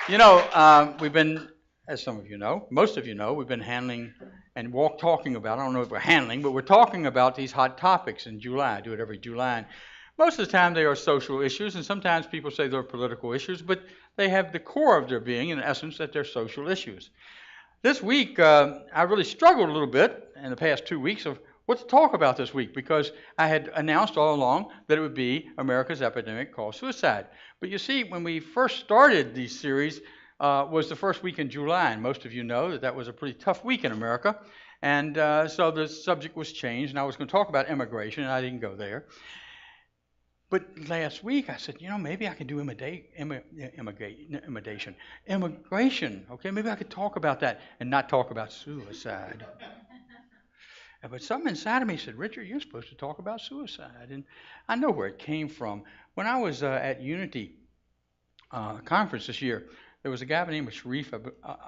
We've been, as some of you know, most of you know, we've been handling and talking about, I don't know if we're handling, but we're talking about these hot topics in July. I do it every July. And most of the time they are social issues, and sometimes people say they're political issues, but they have the core of their being, in essence, that they're social issues. This week, I really struggled a little bit in the past 2 weeks of what to talk about this week because I had announced all along that it would be America's epidemic called suicide. But you see, when we first started these series, was the first week in July, and most of you know that that was a pretty tough week in America. And so the subject was changed, and I was going to talk about immigration, and I didn't go there. But last week I said, maybe I could do immigration. Okay, maybe I could talk about that and not talk about suicide. But something inside of me said, Richard, you're supposed to talk about suicide. And I know where it came from. When I was at Unity conference this year, there was a guy by the name of Sharif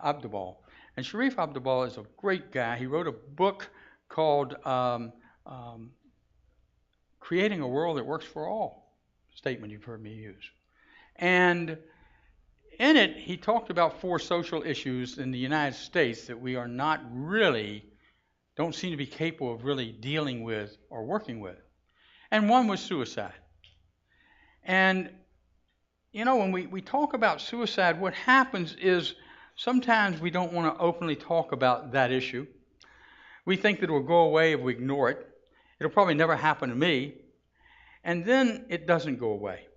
Abdul. And Sharif Abdul is a great guy. He wrote a book called Creating a World That Works for All, statement you've heard me use. And in it, he talked about 4 social issues in the United States that we are not really, don't seem to be capable of really dealing with or working with. And one was suicide. And, when we talk about suicide, what happens is sometimes we don't want to openly talk about that issue. We think that it will go away if we ignore it. It'll probably never happen to me. And then it doesn't go away.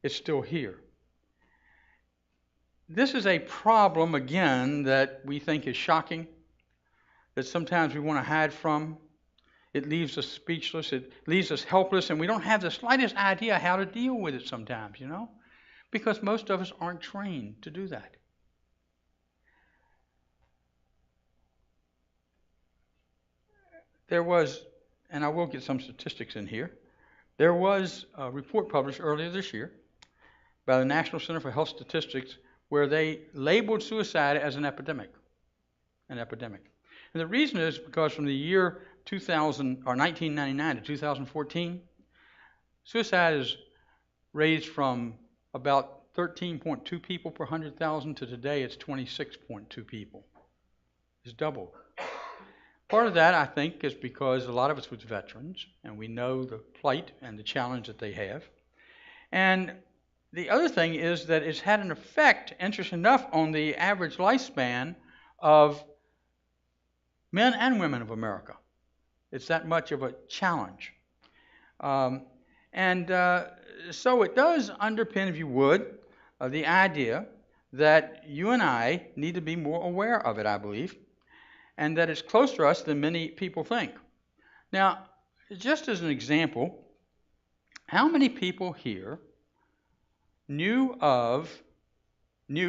It's still here. This is a problem, again, that we think is shocking, that sometimes we want to hide from. It leaves us speechless. It leaves us helpless, and we don't have the slightest idea how to deal with it sometimes, because most of us aren't trained to do that. There was, and I will get some statistics in here, there was a report published earlier this year by the National Center for Health Statistics where they labeled suicide as an epidemic. An epidemic. And the reason is because from the year 2000 or 1999 to 2014, suicide is raised from about 13.2 people per 100,000 to today it's 26.2 people. It's doubled. Part of that, I think, is because a lot of us was veterans, and we know the plight and the challenge that they have. And the other thing is that it's had an effect, interesting enough, on the average lifespan of men and women of America. It's that much of a challenge. So it does underpin, if you would, the idea that you and I need to be more aware of it, I believe, and that it's closer to us than many people think. Now, just as an example, how many people here knew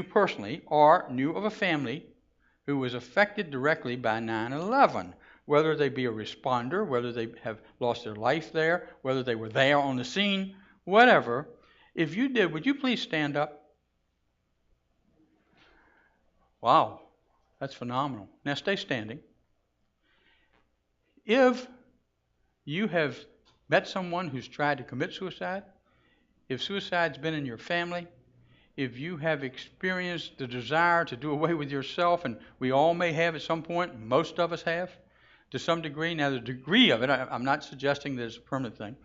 personally or knew of a family who was affected directly by 9/11, whether they be a responder, whether they have lost their life there, whether they were there on the scene, whatever? If you did, would you please stand up? Wow. That's phenomenal. Now stay standing. If you have met someone who's tried to commit suicide, if suicide's been in your family, if you have experienced the desire to do away with yourself, and we all may have at some point, most of us have, to some degree. Now the degree of it, I'm not suggesting that it's a permanent thing,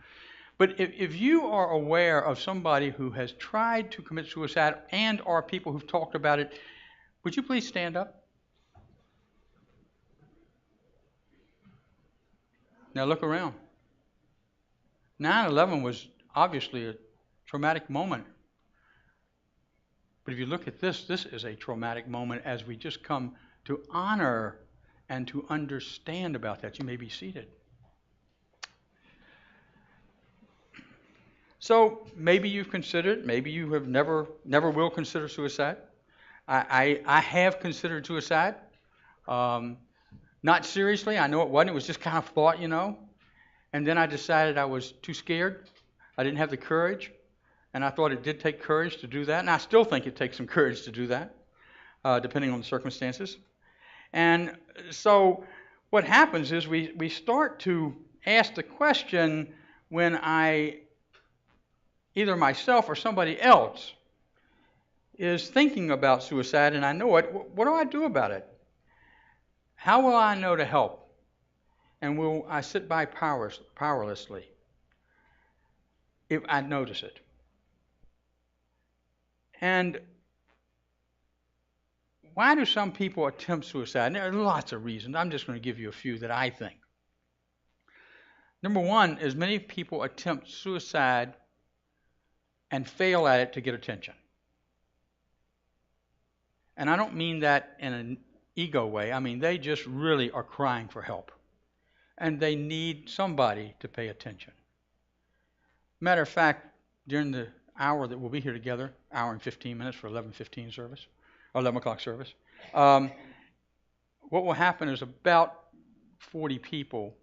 but if you are aware of somebody who has tried to commit suicide and or people who've talked about it, would you please stand up? Now look around. 9/11 was obviously a traumatic moment. But if you look at this is a traumatic moment as we just come to honor and to understand about that. You may be seated. So maybe you've considered, maybe you have never will consider suicide. I have considered suicide. Not seriously, I know it wasn't. It was just kind of thought, And then I decided I was too scared. I didn't have the courage. And I thought it did take courage to do that. And I still think it takes some courage to do that, depending on the circumstances. And so what happens is we start to ask the question when either myself or somebody else is thinking about suicide, and I know it. What do I do about it? How will I know to help? And will I sit by powerlessly if I notice it? And why do some people attempt suicide? And there are lots of reasons. I'm just going to give you a few that I think. Number one is many people attempt suicide and fail at it to get attention. And I don't mean that in an ego way. I mean they just really are crying for help. And they need somebody to pay attention. Matter of fact, during the hour that we'll be here together, hour and 15 minutes for 11:15 service, or 11 o'clock service, what will happen is about 40 people,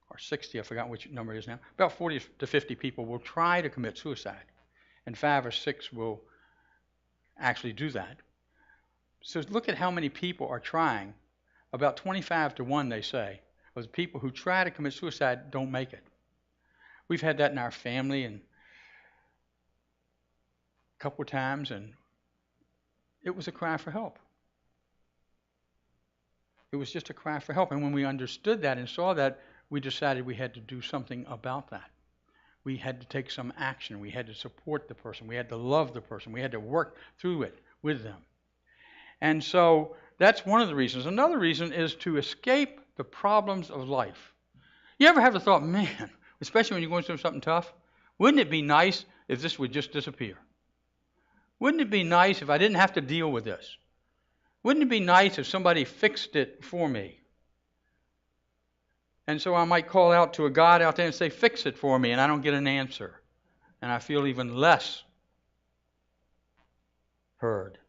or 60, I forgot which number it is now, about 40 to 50 people will try to commit suicide. And 5 or 6 will actually do that. So look at how many people are trying. About 25 to 1, they say, of the people who try to commit suicide don't make it. We've had that in our family and a couple of times, and it was a cry for help. It was just a cry for help. And when we understood that and saw that, we decided we had to do something about that. We had to take some action. We had to support the person. We had to love the person. We had to work through it with them. And so that's one of the reasons. Another reason is to escape the problems of life. You ever have the thought, man, especially when you're going through something tough, wouldn't it be nice if this would just disappear? Wouldn't it be nice if I didn't have to deal with this? Wouldn't it be nice if somebody fixed it for me? And so I might call out to a God out there and say, fix it for me, and I don't get an answer. And I feel even less heard.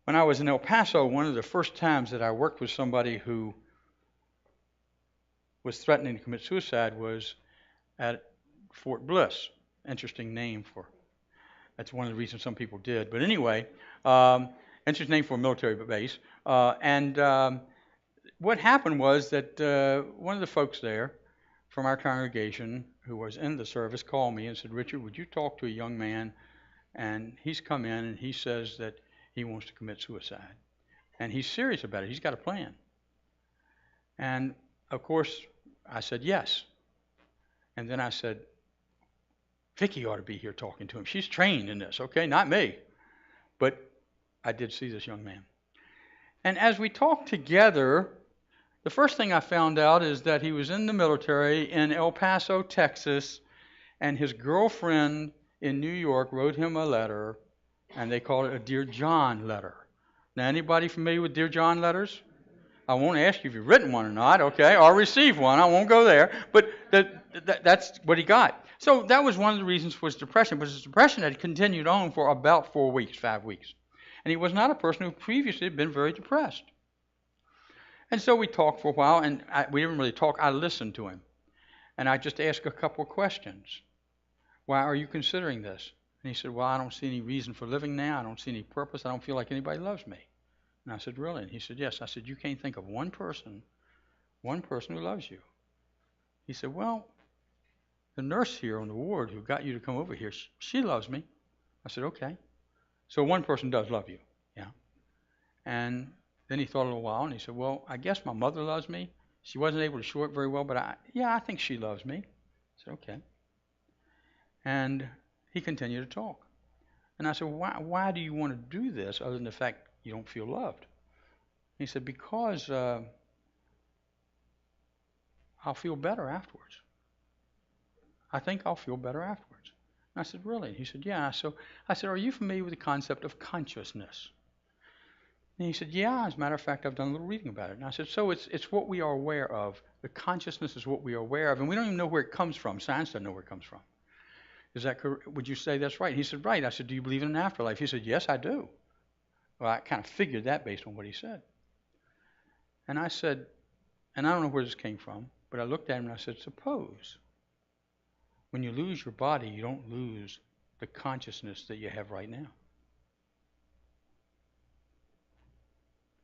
When I was in El Paso, one of the first times that I worked with somebody who was threatening to commit suicide was at Fort Bliss. Interesting name for, that's one of the reasons some people did. But anyway, interesting name for a military base. What happened was that one of the folks there from our congregation who was in the service called me and said, Richard, would you talk to a young man? And he's come in and he says that he wants to commit suicide. And he's serious about it. He's got a plan. And, of course, I said yes. And then I said, Vicki ought to be here talking to him. She's trained in this, okay? Not me. But I did see this young man. And as we talked together, the first thing I found out is that he was in the military in El Paso, Texas, and his girlfriend in New York wrote him a letter, and they called it a Dear John letter. Now, anybody familiar with Dear John letters? I won't ask you if you've written one or not, okay, or received one. I won't go there. But that's what he got. So that was one of the reasons for his depression. But his depression had continued on for about 4 weeks, 5 weeks. And he was not a person who previously had been very depressed. And so we talked for a while, and we didn't really talk. I listened to him. And I just asked a couple of questions. Why are you considering this? And he said, well, I don't see any reason for living now. I don't see any purpose. I don't feel like anybody loves me. And I said, really? And he said, yes. I said, you can't think of one person who loves you. He said, well, the nurse here on the ward who got you to come over here, she loves me. I said, okay. So one person does love you, yeah. And then he thought a little while, and he said, well, I guess my mother loves me. She wasn't able to show it very well, but I think she loves me. I said, okay. And he continued to talk. And I said, why do you want to do this other than the fact you don't feel loved? He said, because I'll feel better afterwards. I think I'll feel better afterwards. And I said, really? He said, yeah. So I said, are you familiar with the concept of consciousness? And he said, yeah, as a matter of fact, I've done a little reading about it. And I said, so it's what we are aware of. The consciousness is what we are aware of, and we don't even know where it comes from. Science doesn't know where it comes from. Is that correct? Would you say that's right? He said, right. I said, do you believe in an afterlife? He said, yes, I do. Well, I kind of figured that based on what he said. And I said, and I don't know where this came from, but I looked at him and I said, suppose when you lose your body, you don't lose the consciousness that you have right now.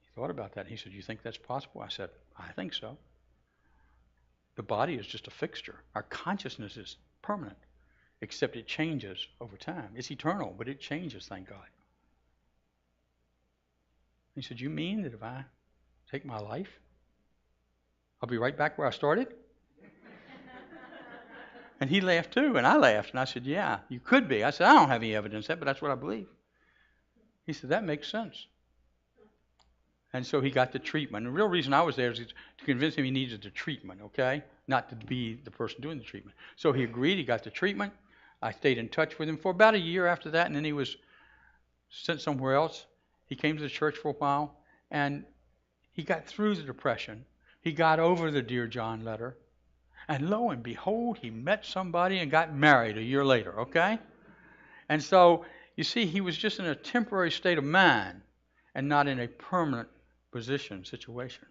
He thought about that. He said, you think that's possible? I said, I think so. The body is just a fixture. Our consciousness is permanent. except it changes over time. It's eternal, but it changes, thank God. He said, you mean that if I take my life, I'll be right back where I started? And he laughed too, and I laughed, and I said, yeah, you could be. I said, I don't have any evidence of that, but that's what I believe. He said, that makes sense. And so he got the treatment. And the real reason I was there is to convince him he needed the treatment, okay? Not to be the person doing the treatment. So he agreed, he got the treatment. I stayed in touch with him for about a year after that, and then he was sent somewhere else. He came to the church for a while, and he got through the depression. He got over the Dear John letter. And lo and behold, he met somebody and got married a year later, okay? And so, you see, he was just in a temporary state of mind and not in a permanent situation.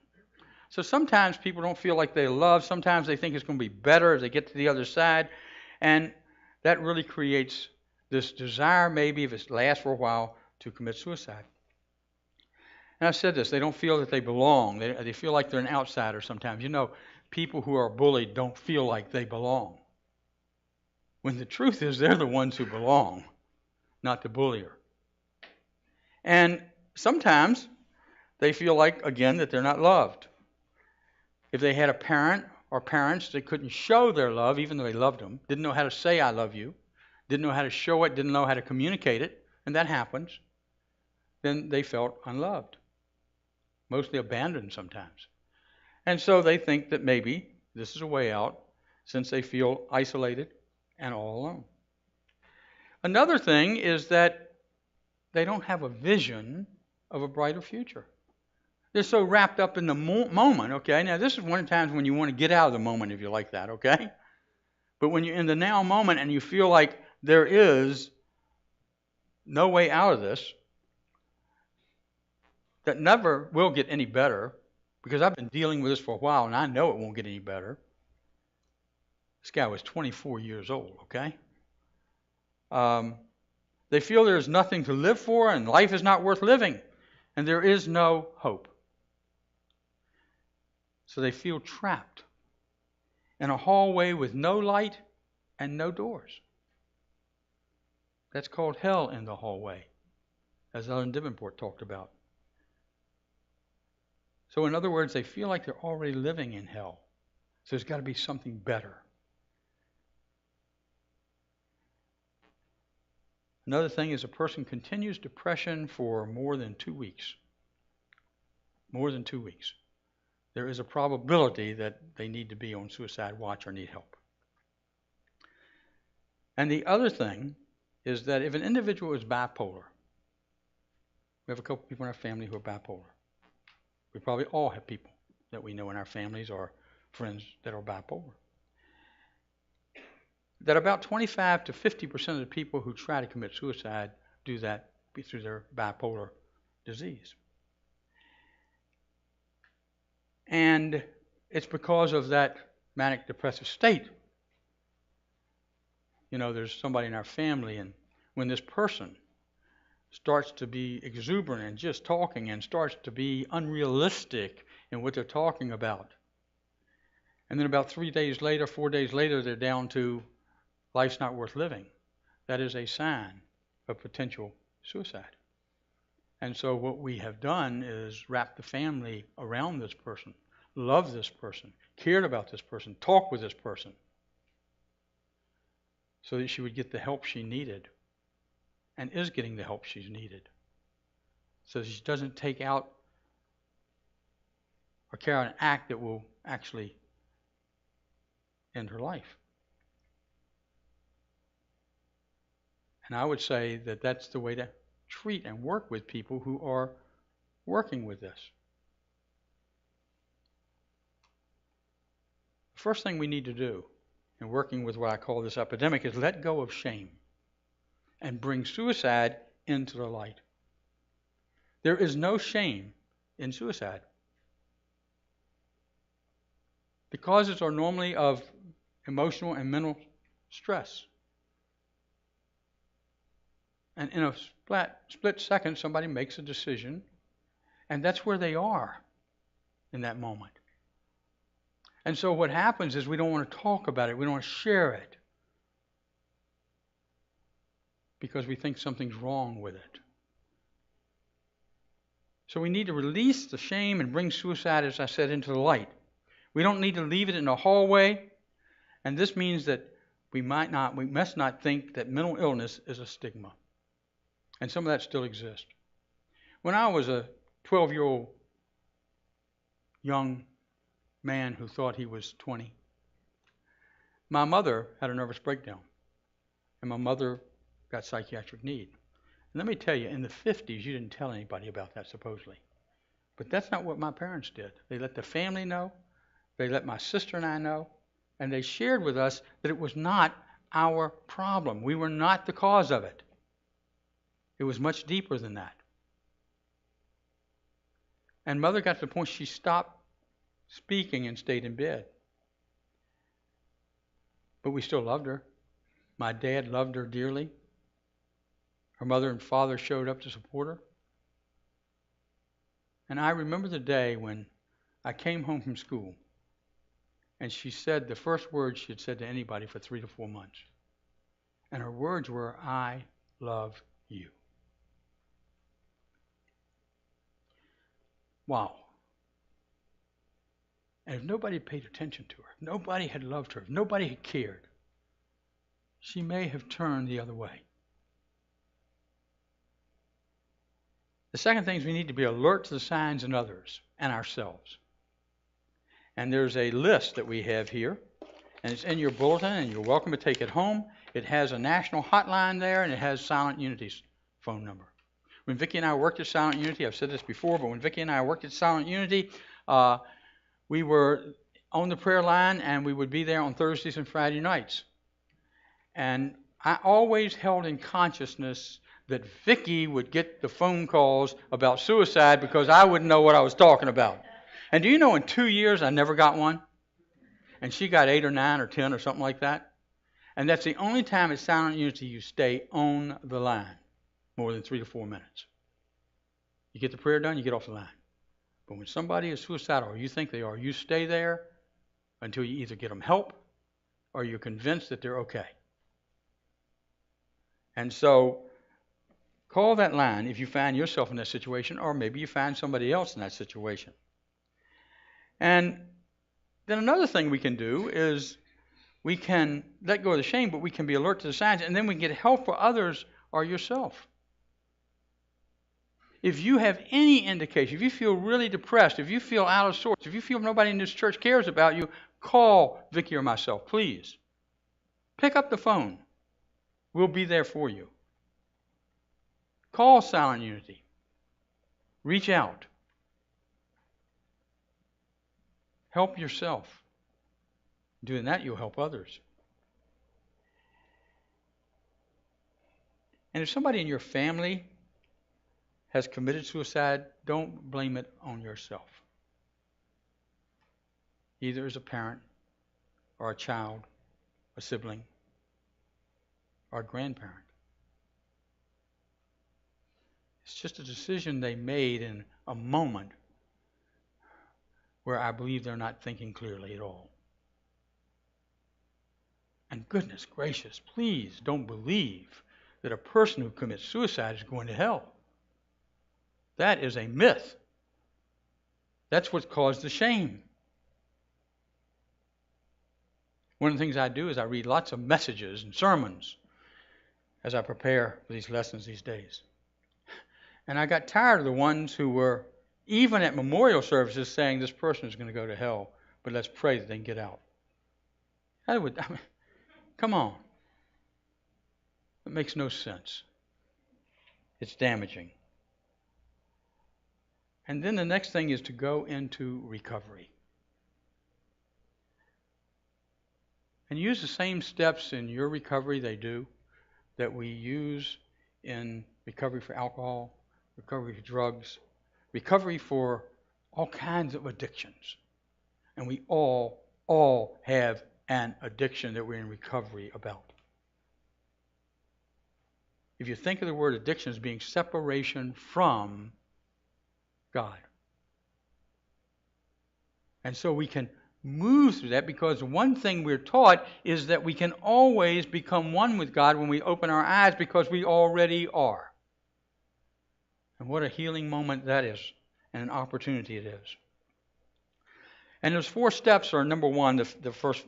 So sometimes people don't feel like they love. Sometimes they think it's going to be better as they get to the other side. And that really creates this desire, maybe, if it lasts for a while, to commit suicide. And I've said this, they don't feel that they belong. They feel like they're an outsider sometimes. You know, people who are bullied don't feel like they belong. When the truth is they're the ones who belong, not the bullier. And sometimes they feel like, again, that they're not loved. If they had a parent or parents that couldn't show their love, even though they loved them, didn't know how to say I love you, didn't know how to show it, didn't know how to communicate it, and that happens, then they felt unloved, mostly abandoned sometimes. And so they think that maybe this is a way out since they feel isolated and all alone. Another thing is that they don't have a vision of a brighter future. They're so wrapped up in the moment, okay? Now, this is one of the times when you want to get out of the moment if you like that, okay? But when you're in the now moment and you feel like there is no way out of this, that never will get any better, because I've been dealing with this for a while and I know it won't get any better. This guy was 24 years old, okay? They feel there is nothing to live for and life is not worth living and there is no hope. So they feel trapped in a hallway with no light and no doors. That's called hell in the hallway, as Ellen Davenport talked about. So in other words, they feel like they're already living in hell. So there's got to be something better. Another thing is a person continues depression for more than 2 weeks. More than 2 weeks. There is a probability that they need to be on suicide watch or need help. And the other thing is that if an individual is bipolar, we have a couple people in our family who are bipolar. We probably all have people that we know in our families or friends that are bipolar. That about 25 to 50% of the people who try to commit suicide do that through their bipolar disease. And it's because of that manic depressive state. You know, there's somebody in our family, and when this person starts to be exuberant and just talking and starts to be unrealistic in what they're talking about, and then about 3 days later, 4 days later, they're down to life's not worth living. That is a sign of potential suicide. And so what we have done is wrap the family around this person, love this person, cared about this person, talked with this person, so that she would get the help she needed and is getting the help she's needed. So she doesn't take out or carry out an act that will actually end her life. And I would say that that's the way to treat and work with people who are working with this. The first thing we need to do in working with what I call this epidemic is let go of shame and bring suicide into the light. There is no shame in suicide. The causes are normally of emotional and mental stress. And in a split second, somebody makes a decision, and that's where they are in that moment. And so what happens is we don't want to talk about it. We don't want to share it. because we think something's wrong with it. So we need to release the shame and bring suicide, as I said, into the light. We don't need to leave it in a hallway, and this means that we must not think that mental illness is a stigma. And some of that still exists. When I was a 12-year-old young man who thought he was 20, my mother had a nervous breakdown, and my mother got psychiatric need. And let me tell you, in the 50s, you didn't tell anybody about that, supposedly. But that's not what my parents did. They let the family know, they let my sister and I know, and they shared with us that it was not our problem. We were not the cause of it. It was much deeper than that. And Mother got to the point she stopped speaking and stayed in bed. But we still loved her. My dad loved her dearly. Her mother and father showed up to support her. And I remember the day when I came home from school and she said the first words she had said to anybody for 3 to 4 months. And her words were, "I love you." Wow. And if nobody paid attention to her, if nobody had loved her, if nobody had cared, she may have turned the other way. The second thing is we need to be alert to the signs in others and ourselves. And there's a list that we have here, and it's in your bulletin, and you're welcome to take it home. It has a national hotline there, and it has Silent Unity's phone number. When Vicki and I worked at Silent Unity, I've said this before, but when Vicki and I worked at Silent Unity, we were on the prayer line, and we would be there on Thursdays and Friday nights. And I always held in consciousness that Vicki would get the phone calls about suicide because I wouldn't know what I was talking about. And do you know in 2 years I never got one? And she got 8 or 9 or 10 or something like that. And that's the only time at Silent Unity you stay on the line more than 3 to 4 minutes. You get the prayer done, you get off the line. But when somebody is suicidal, or you think they are, you stay there until you either get them help or you're convinced that they're okay. And so call that line if you find yourself in that situation, or maybe you find somebody else in that situation. And then another thing we can do is we can let go of the shame, but we can be alert to the signs, and then we can get help for others or yourself. If you have any indication, if you feel really depressed, if you feel out of sorts, if you feel nobody in this church cares about you, call Vicki or myself, please. Pick up the phone. We'll be there for you. Call Silent Unity. Reach out. Help yourself. Doing that, you'll help others. And if somebody in your family has committed suicide, don't blame it on yourself. Either as a parent or a child, a sibling, or a grandparent. It's just a decision they made in a moment where I believe they're not thinking clearly at all. And goodness gracious, please don't believe that a person who commits suicide is going to hell. That is a myth. That's what caused the shame. One of the things I do is I read lots of messages and sermons as I prepare for these lessons these days. And I got tired of the ones who were, even at memorial services, saying this person is going to go to hell, but let's pray that they can get out. Come on. It makes no sense. It's damaging. And then the next thing is to go into recovery. And use the same steps in your recovery that we use in recovery for alcohol, recovery for drugs, recovery for all kinds of addictions. And we all have an addiction that we're in recovery about. If you think of the word addiction as being separation from God. And so we can move through that, because one thing we're taught is that we can always become one with God when we open our eyes, because we already are. And what a healing moment that is, and an opportunity it is. And those 4 steps are, number one, the first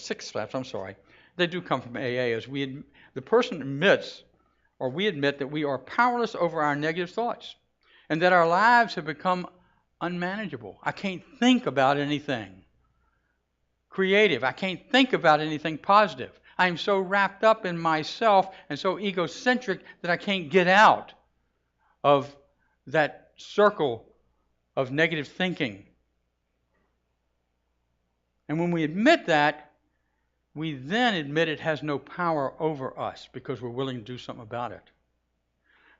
6 steps, they do come from AA, as the person admits, or we admit, that we are powerless over our negative thoughts, and that our lives have become unmanageable. I can't think about anything creative. I can't think about anything positive. I am so wrapped up in myself and so egocentric that I can't get out of that circle of negative thinking. And when we admit that, we then admit it has no power over us, because we're willing to do something about it.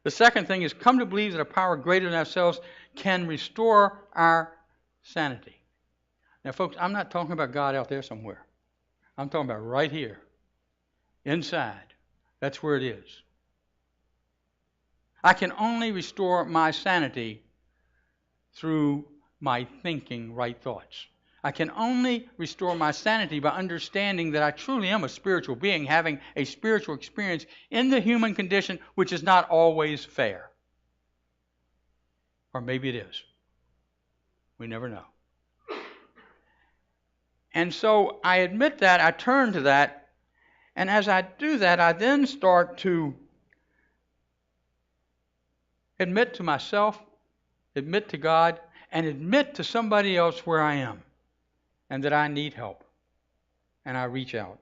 The second thing is come to believe that a power greater than ourselves can restore our sanity. Now, folks, I'm not talking about God out there somewhere. I'm talking about right here, inside. That's where it is. I can only restore my sanity through my thinking right thoughts. I can only restore my sanity by understanding that I truly am a spiritual being, having a spiritual experience in the human condition, which is not always fair. Or maybe it is. We never know. And so I admit that, I turn to that, and as I do that, I then start to admit to myself, admit to God, and admit to somebody else where I am, and that I need help, and I reach out.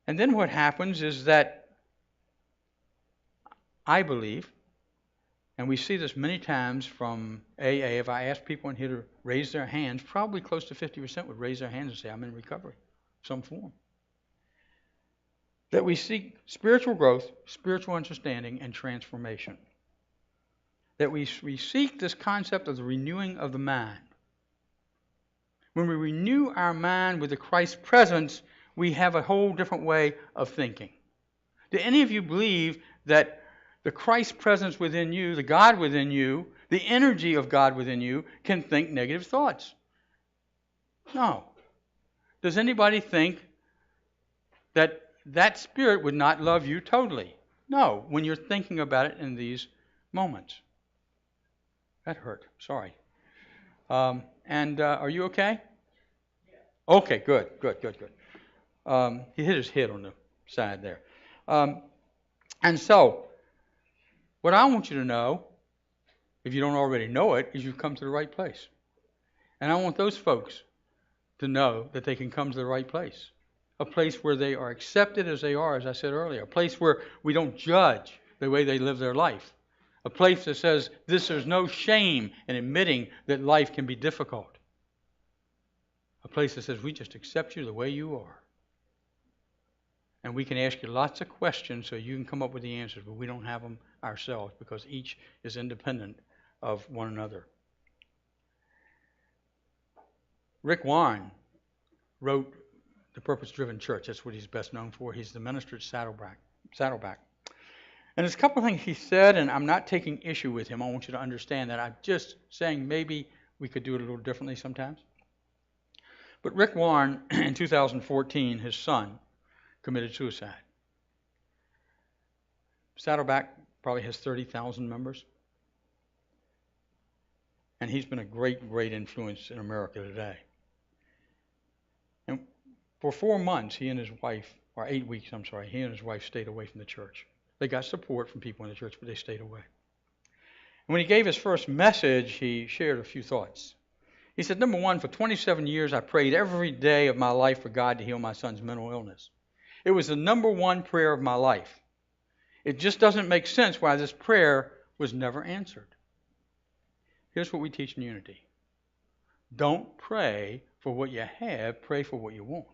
And then what happens is that I believe, and we see this many times from AA, if I ask people in here to raise their hands, probably close to 50% would raise their hands and say, I'm in recovery, some form. That we seek spiritual growth, spiritual understanding, and transformation. That we seek this concept of the renewing of the mind. When we renew our mind with the Christ presence, we have a whole different way of thinking. Do any of you believe that the Christ presence within you, the God within you, the energy of God within you, can think negative thoughts? No. Does anybody think that that spirit would not love you totally? No, when you're thinking about it in these moments. That hurt. Sorry. Are you okay? Okay, good. He hit his head on the side there. And so, what I want you to know, if you don't already know it, is you've come to the right place. And I want those folks to know that they can come to the right place. A place where they are accepted as they are, as I said earlier. A place where we don't judge the way they live their life. A place that says there's no shame in admitting that life can be difficult. A place that says we just accept you the way you are. And we can ask you lots of questions so you can come up with the answers, but we don't have them ourselves because each is independent of one another. Rick Warren wrote The Purpose-Driven Church. That's what he's best known for. He's the minister at Saddleback. And there's a couple of things he said, and I'm not taking issue with him. I want you to understand that. I'm just saying maybe we could do it a little differently sometimes. But Rick Warren, in 2014, his son committed suicide. Saddleback probably has 30,000 members. And he's been a great, great influence in America today. And for 4 months, he and his wife, or 8 weeks, he and his wife stayed away from the church. They got support from people in the church, but they stayed away. And when he gave his first message, he shared a few thoughts. He said, number one, for 27 years, I prayed every day of my life for God to heal my son's mental illness. It was the number one prayer of my life. It just doesn't make sense why this prayer was never answered. Here's what we teach in Unity. Don't pray for what you have, pray for what you want.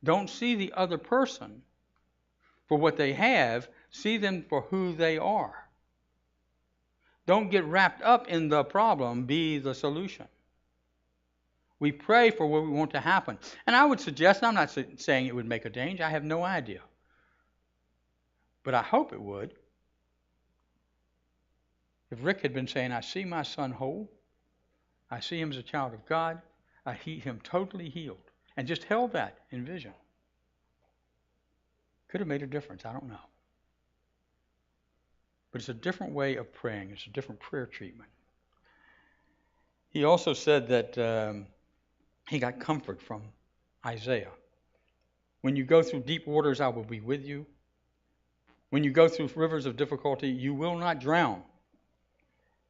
Don't see the other person for what they have, see them for who they are. Don't get wrapped up in the problem, be the solution. We pray for what we want to happen. And I would suggest, and I'm not saying it would make a change, I have no idea. But I hope it would. If Rick had been saying, I see my son whole, I see him as a child of God. I see him totally healed. And just held that in vision. Could have made a difference. I don't know. But it's a different way of praying. It's a different prayer treatment. He also said that he got comfort from Isaiah. When you go through deep waters, I will be with you. When you go through rivers of difficulty, you will not drown.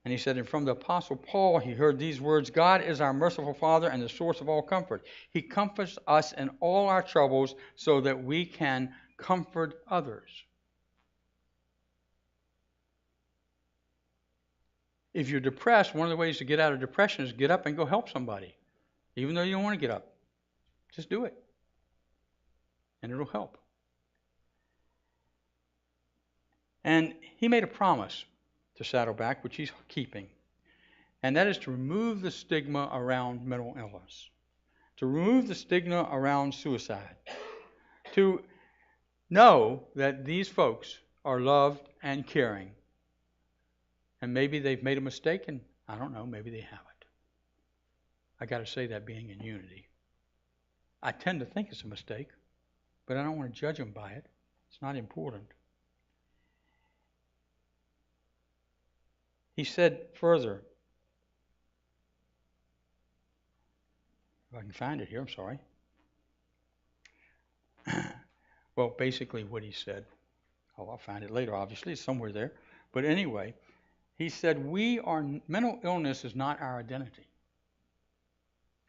And he said, and from the Apostle Paul, he heard these words, God is our merciful Father and the source of all comfort. He comforts us in all our troubles so that we can comfort others. If you're depressed, one of the ways to get out of depression is get up and go help somebody. Even though you don't want to get up. Just do it. And it'll help. And he made a promise to Saddleback, which he's keeping. And that is to remove the stigma around mental illness. To remove the stigma around suicide. To know that these folks are loved and caring. And maybe they've made a mistake, and I don't know, maybe they haven't. I got to say that being in unity. I tend to think it's a mistake, but I don't want to judge them by it. It's not important. He said further, if I can find it here, I'm sorry. Well, basically what he said, I'll find it later, obviously, it's somewhere there. But anyway, he said, mental illness is not our identity.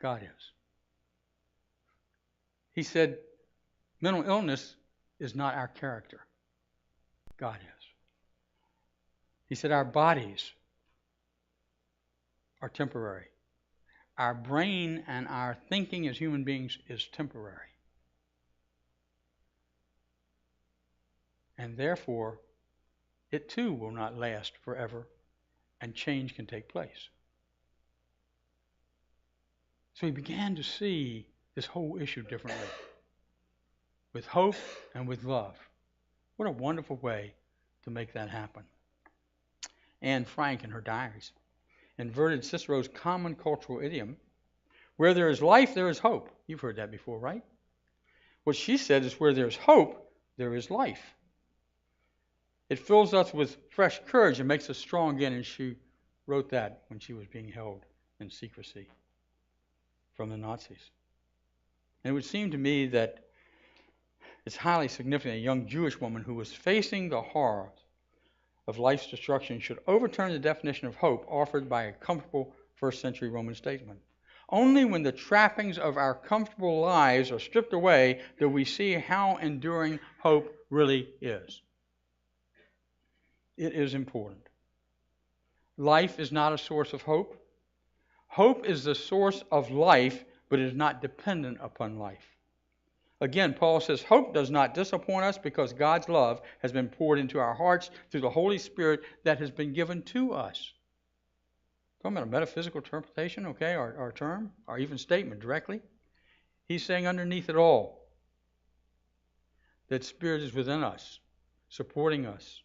God is. He said, mental illness is not our character. God is. He said, our bodies are temporary. Our brain and our thinking as human beings is temporary. And therefore, it too will not last forever, and change can take place. So he began to see this whole issue differently, with hope and with love. What a wonderful way to make that happen. Anne Frank, in her diaries, inverted Cicero's common cultural idiom, where there is life, there is hope. You've heard that before, right? What she said is, where there is hope, there is life. It fills us with fresh courage and makes us strong again, and she wrote that when she was being held in secrecy from the Nazis. And it would seem to me that it's highly significant a young Jewish woman who was facing the horror of life's destruction should overturn the definition of hope offered by a comfortable first century Roman statesman. Only when the trappings of our comfortable lives are stripped away do we see how enduring hope really is. It is important. Life is not a source of hope. Hope is the source of life, but it is not dependent upon life. Again, Paul says, hope does not disappoint us because God's love has been poured into our hearts through the Holy Spirit that has been given to us. Talking about a metaphysical interpretation, okay, or term, or even statement directly. He's saying underneath it all that Spirit is within us, supporting us,